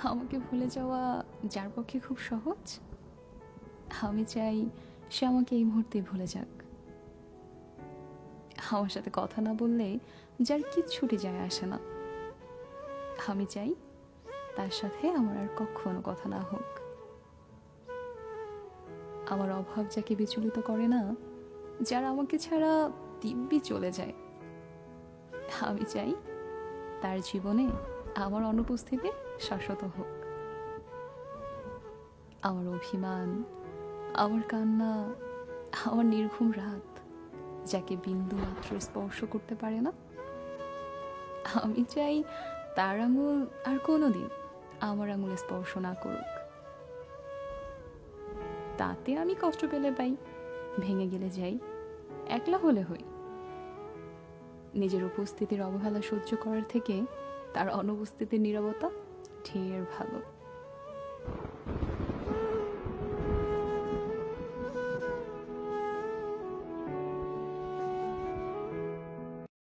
আমাকে ভুলে যাওয়া যার পক্ষে খুব সহজ, আমি চাই সে আমাকে এই মুহূর্তে ভুলে যাক। আমার সাথে কথা না বললে যার কিচ্ছুটি যায় আসে না, আমি চাই তার সাথে আমার আর কখনো কথা না হোক। আমার অভাব যাকে বিচলিত করে না, যারা আমাকে ছাড়া দিব্যি চলে যায়, আমি চাই তার জীবনে আমার অনুপস্থিতি শাশ্বত হোক। আমার অভিমান, আমার কান্না, আমার নির্ঘুম রাত যাকে বিন্দু মাত্র স্পর্শ করতে পারে না, আমি চাই তার আঙুল আর কোনোদিন আমার আঙুলে স্পর্শ না করুক। তাতে আমি কষ্ট পেলে পাই, ভেঙে গেলে যাই, একলা হলে হই। নিজের উপস্থিতির অবহেলা সহ্য করার থেকে তার অনুপস্থিতির নীরবতা ঢের ভালো।